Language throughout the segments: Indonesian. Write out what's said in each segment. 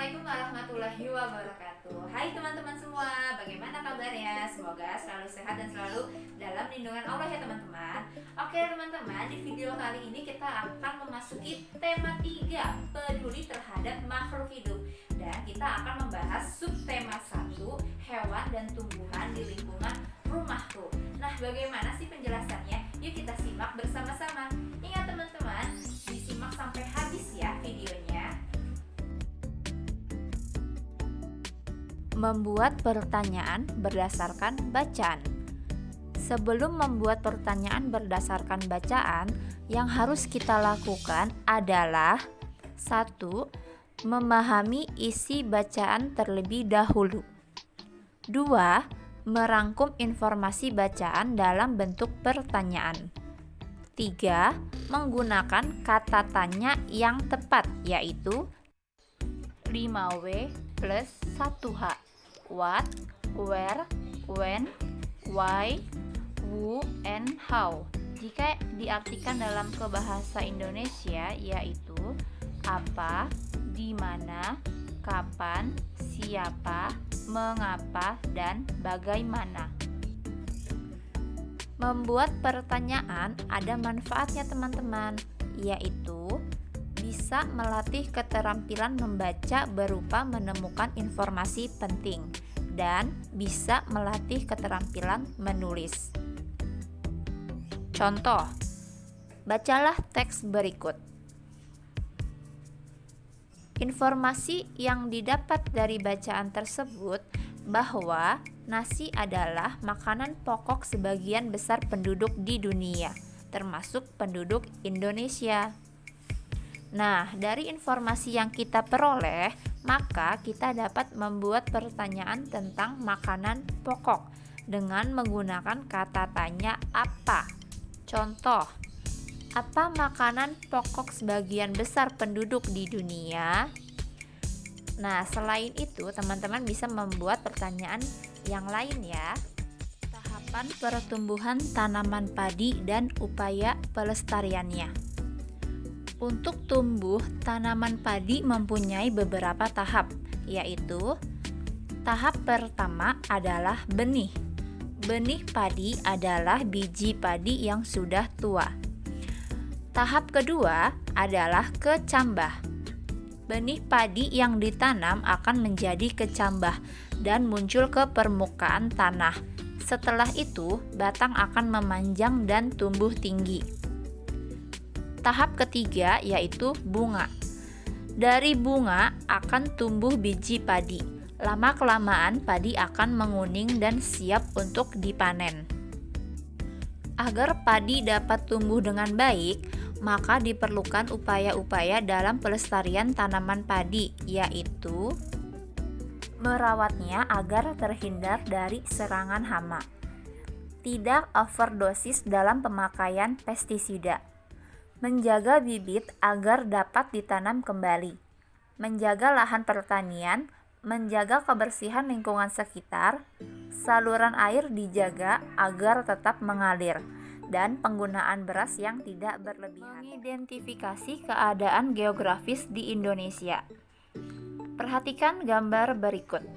Assalamualaikum warahmatullahi wabarakatuh. Hai teman-teman semua, bagaimana kabarnya? Semoga selalu sehat dan selalu dalam lindungan Allah ya teman-teman. Oke teman-teman, di video kali ini kita akan memasuki tema 3, peduli terhadap makhluk hidup. Dan kita akan membahas subtema 1, hewan dan tumbuhan di lingkungan rumahku. Nah, bagaimana sih penjelasannya? Yuk kita simak bersama-sama. Ingat teman-teman, disimak sampai habis ya videonya. Membuat pertanyaan berdasarkan bacaan. Sebelum membuat pertanyaan berdasarkan bacaan, yang harus kita lakukan adalah 1. Memahami isi bacaan terlebih dahulu. 2. Merangkum informasi bacaan dalam bentuk pertanyaan. 3. Menggunakan kata tanya yang tepat, yaitu 5W plus 1H. What, where, when, why, who, and how. Jika diartikan dalam ke bahasa Indonesia, yaitu apa, di mana, kapan, siapa, mengapa, dan bagaimana. Membuat pertanyaan ada manfaatnya teman-teman, yaitu bisa melatih keterampilan membaca berupa menemukan informasi penting dan bisa melatih keterampilan menulis. Contoh, bacalah teks berikut. Informasi yang didapat dari bacaan tersebut bahwa nasi adalah makanan pokok sebagian besar penduduk di dunia, termasuk penduduk Indonesia. Nah, dari informasi yang kita peroleh, maka kita dapat membuat pertanyaan tentang makanan pokok dengan menggunakan kata tanya apa. Contoh, apa makanan pokok sebagian besar penduduk di dunia? Nah, selain itu, teman-teman bisa membuat pertanyaan yang lain ya. Tahapan pertumbuhan tanaman padi dan upaya pelestariannya. Untuk tumbuh, tanaman padi mempunyai beberapa tahap, yaitu tahap pertama adalah benih. Benih padi adalah biji padi yang sudah tua. Tahap kedua adalah kecambah. Benih padi yang ditanam akan menjadi kecambah dan muncul ke permukaan tanah. Setelah itu, batang akan memanjang dan tumbuh tinggi. Tahap ketiga yaitu bunga. Dari bunga akan tumbuh biji padi. Lama-kelamaan padi akan menguning dan siap untuk dipanen. Agar padi dapat tumbuh dengan baik, maka diperlukan upaya-upaya dalam pelestarian tanaman padi, yaitu merawatnya agar terhindar dari serangan hama. Tidak overdosis dalam pemakaian pestisida. Menjaga bibit agar dapat ditanam kembali, menjaga lahan pertanian, menjaga kebersihan lingkungan sekitar, saluran air dijaga agar tetap mengalir, dan penggunaan beras yang tidak berlebihan. Mengidentifikasi keadaan geografis di Indonesia. Perhatikan gambar berikut.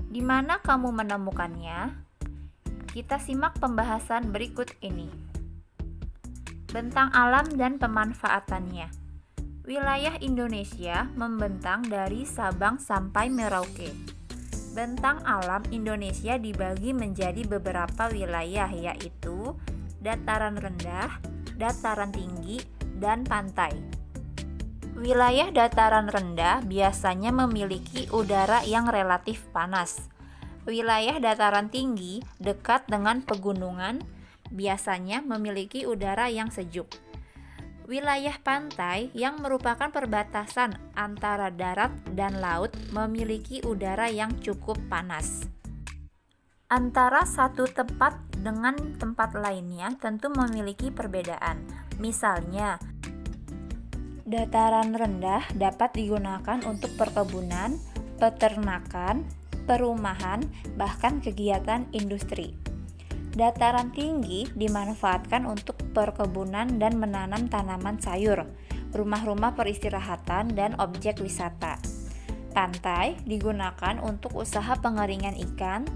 Di mana kamu menemukannya? Kita simak pembahasan berikut ini. Bentang alam dan pemanfaatannya. Wilayah Indonesia membentang dari Sabang sampai Merauke. Bentang alam Indonesia dibagi menjadi beberapa wilayah, yaitu dataran rendah, dataran tinggi, dan pantai. Wilayah dataran rendah biasanya memiliki udara yang relatif panas. Wilayah dataran tinggi dekat dengan pegunungan biasanya memiliki udara yang sejuk. Wilayah pantai yang merupakan perbatasan antara darat dan laut memiliki udara yang cukup panas. Antara satu tempat dengan tempat lainnya tentu memiliki perbedaan. Misalnya, dataran rendah dapat digunakan untuk perkebunan, peternakan, perumahan, bahkan kegiatan industri. Dataran tinggi dimanfaatkan untuk perkebunan dan menanam tanaman sayur, rumah-rumah peristirahatan, dan objek wisata. Pantai digunakan untuk usaha pengeringan ikan,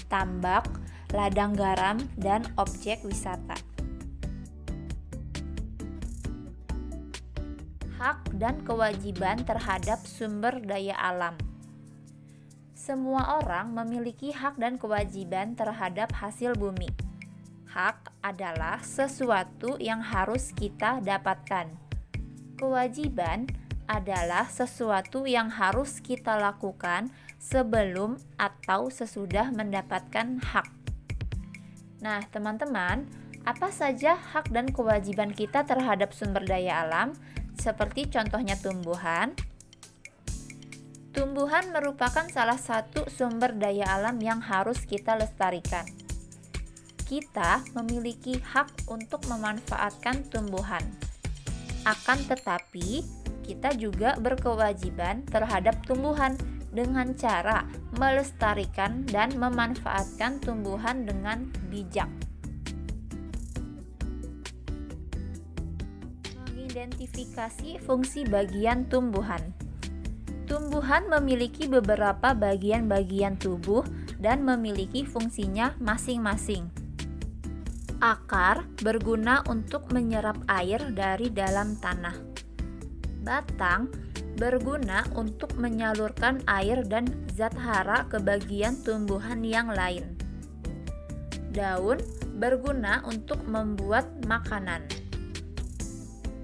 tambak, ladang garam, dan objek wisata. Hak dan kewajiban terhadap sumber daya alam. Semua orang memiliki hak dan kewajiban terhadap hasil bumi. Hak adalah sesuatu yang harus kita dapatkan. Kewajiban adalah sesuatu yang harus kita lakukan sebelum atau sesudah mendapatkan hak. Nah, teman-teman, apa saja hak dan kewajiban kita terhadap sumber daya alam? Seperti contohnya tumbuhan. Tumbuhan merupakan salah satu sumber daya alam yang harus kita lestarikan. Kita memiliki hak untuk memanfaatkan tumbuhan. Akan tetapi, kita juga berkewajiban terhadap tumbuhan dengan cara melestarikan dan memanfaatkan tumbuhan dengan bijak. Mengidentifikasi fungsi bagian tumbuhan. Tumbuhan memiliki beberapa bagian-bagian tubuh dan memiliki fungsinya masing-masing. Akar berguna untuk menyerap air dari dalam tanah. Batang berguna untuk menyalurkan air dan zat hara ke bagian tumbuhan yang lain. Daun berguna untuk membuat makanan.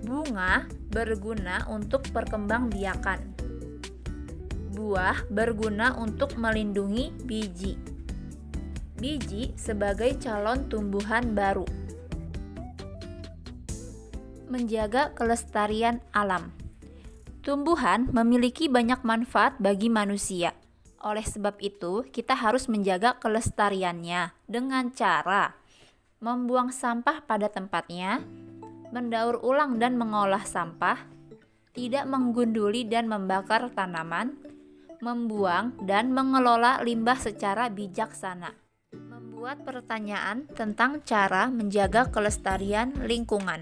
Bunga berguna untuk perkembangbiakan. Buah berguna untuk melindungi biji. Biji sebagai calon tumbuhan baru. Menjaga kelestarian alam. Tumbuhan memiliki banyak manfaat bagi manusia. Oleh sebab itu, kita harus menjaga kelestariannya dengan cara membuang sampah pada tempatnya, mendaur ulang dan mengolah sampah, tidak menggunduli dan membakar tanaman, membuang dan mengelola limbah secara bijaksana. Membuat pertanyaan tentang cara menjaga kelestarian lingkungan.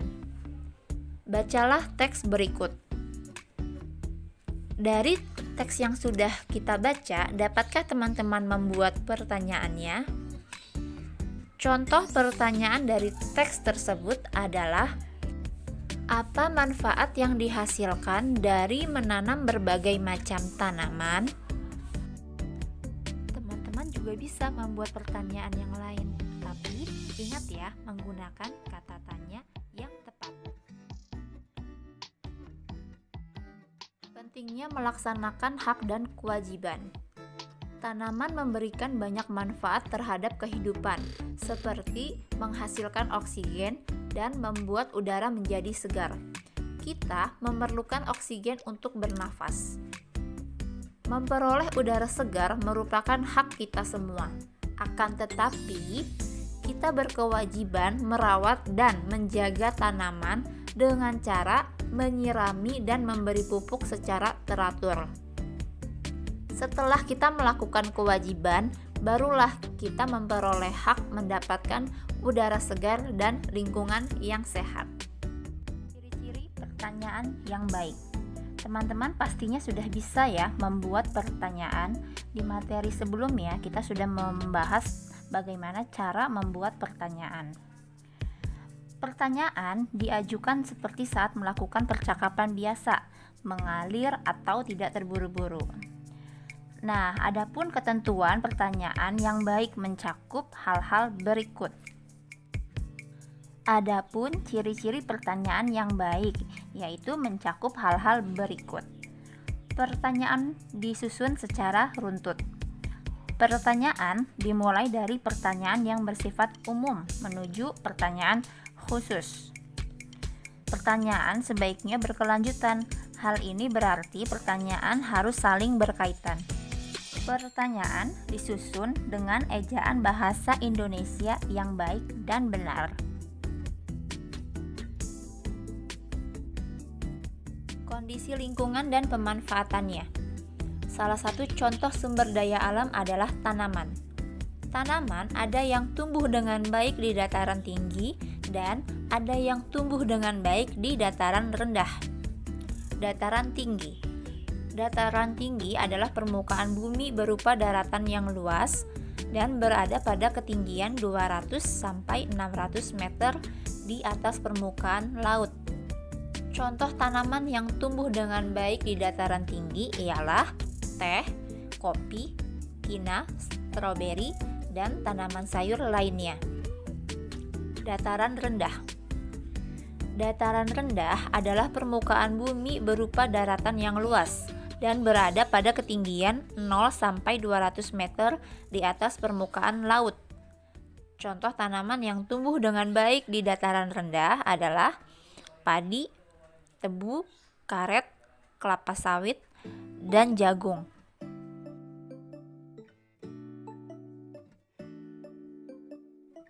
Bacalah teks berikut. Dari teks yang sudah kita baca, dapatkah teman-teman membuat pertanyaannya? Contoh pertanyaan dari teks tersebut adalah, apa manfaat yang dihasilkan dari menanam berbagai macam tanaman? Teman-teman juga bisa membuat pertanyaan yang lain, tapi ingat ya, menggunakan kata tanya yang tepat. Pentingnya melaksanakan hak dan kewajiban. Tanaman memberikan banyak manfaat terhadap kehidupan, seperti menghasilkan oksigen dan membuat udara menjadi segar. Kita memerlukan oksigen untuk bernafas. Memperoleh udara segar merupakan hak kita semua. Akan tetapi, kita berkewajiban merawat dan menjaga tanaman dengan cara menyirami dan memberi pupuk secara teratur. Setelah kita melakukan kewajiban, barulah kita memperoleh hak mendapatkan udara segar dan lingkungan yang sehat. Ciri-ciri pertanyaan yang baik. Teman-teman pastinya sudah bisa ya membuat pertanyaan. Di materi sebelumnya kita sudah membahas bagaimana cara membuat pertanyaan. Pertanyaan diajukan seperti saat melakukan percakapan biasa, mengalir atau tidak terburu-buru. Nah, adapun ketentuan pertanyaan yang baik mencakup hal-hal berikut. Adapun ciri-ciri pertanyaan yang baik, yaitu mencakup hal-hal berikut. Pertanyaan disusun secara runtut. Pertanyaan dimulai dari pertanyaan yang bersifat umum menuju pertanyaan khusus. Pertanyaan sebaiknya berkelanjutan. Hal ini berarti pertanyaan harus saling berkaitan. Pertanyaan disusun dengan ejaan bahasa Indonesia yang baik dan benar. Kondisi lingkungan dan pemanfaatannya. Salah satu contoh sumber daya alam adalah tanaman. Tanaman ada yang tumbuh dengan baik di dataran tinggi dan ada yang tumbuh dengan baik di dataran rendah. Dataran tinggi. Dataran tinggi adalah permukaan bumi berupa daratan yang luas dan berada pada ketinggian 200 sampai 600 meter di atas permukaan laut. Contoh tanaman yang tumbuh dengan baik di dataran tinggi ialah teh, kopi, kina, stroberi, dan tanaman sayur lainnya. Dataran rendah. Dataran rendah adalah permukaan bumi berupa daratan yang luas dan berada pada ketinggian 0 sampai 200 meter di atas permukaan laut. Contoh tanaman yang tumbuh dengan baik di dataran rendah adalah padi, tebu, karet, kelapa sawit, dan jagung.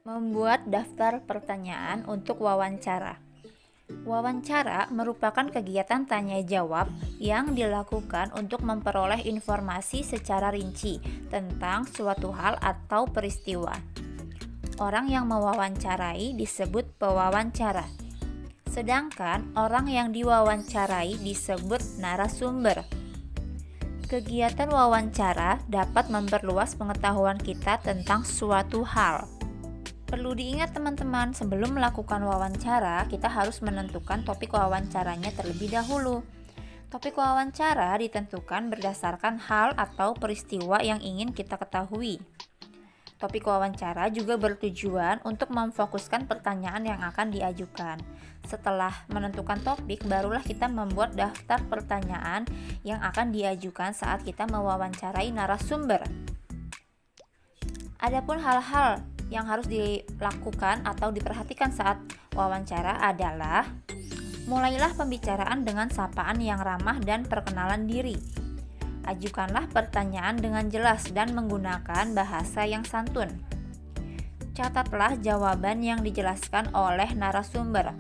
Membuat daftar pertanyaan untuk wawancara. Wawancara merupakan kegiatan tanya jawab yang dilakukan untuk memperoleh informasi secara rinci tentang suatu hal atau peristiwa. Orang yang mewawancarai disebut pewawancara, sedangkan orang yang diwawancarai disebut narasumber. Kegiatan wawancara dapat memperluas pengetahuan kita tentang suatu hal. Perlu diingat teman-teman, sebelum melakukan wawancara, kita harus menentukan topik wawancaranya terlebih dahulu. Topik wawancara ditentukan berdasarkan hal atau peristiwa yang ingin kita ketahui. Topik wawancara juga bertujuan untuk memfokuskan pertanyaan yang akan diajukan. Setelah menentukan topik, barulah kita membuat daftar pertanyaan yang akan diajukan saat kita mewawancarai narasumber. Adapun hal-hal yang harus dilakukan atau diperhatikan saat wawancara adalah: mulailah pembicaraan dengan sapaan yang ramah dan perkenalan diri. Ajukanlah pertanyaan dengan jelas dan menggunakan bahasa yang santun. Catatlah jawaban yang dijelaskan oleh narasumber.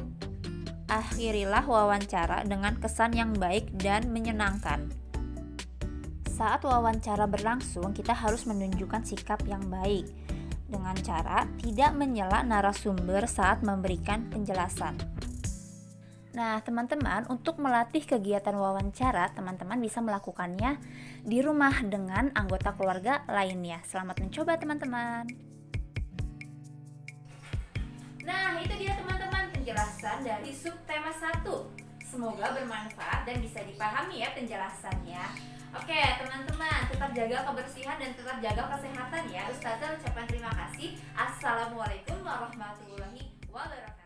Akhirilah wawancara dengan kesan yang baik dan menyenangkan. Saat wawancara berlangsung, kita harus menunjukkan sikap yang baik dengan cara tidak menyela narasumber saat memberikan penjelasan. Nah, teman-teman, untuk melatih kegiatan wawancara, teman-teman bisa melakukannya di rumah dengan anggota keluarga lainnya. Selamat mencoba, teman-teman. Nah, itu dia teman-teman penjelasan dari subtema 1. Semoga bermanfaat dan bisa dipahami ya penjelasannya. Oke, teman-teman, tetap jaga kebersihan dan tetap jaga kesehatan ya. Ustazah ucapkan terima kasih. Assalamualaikum warahmatullahi wabarakatuh.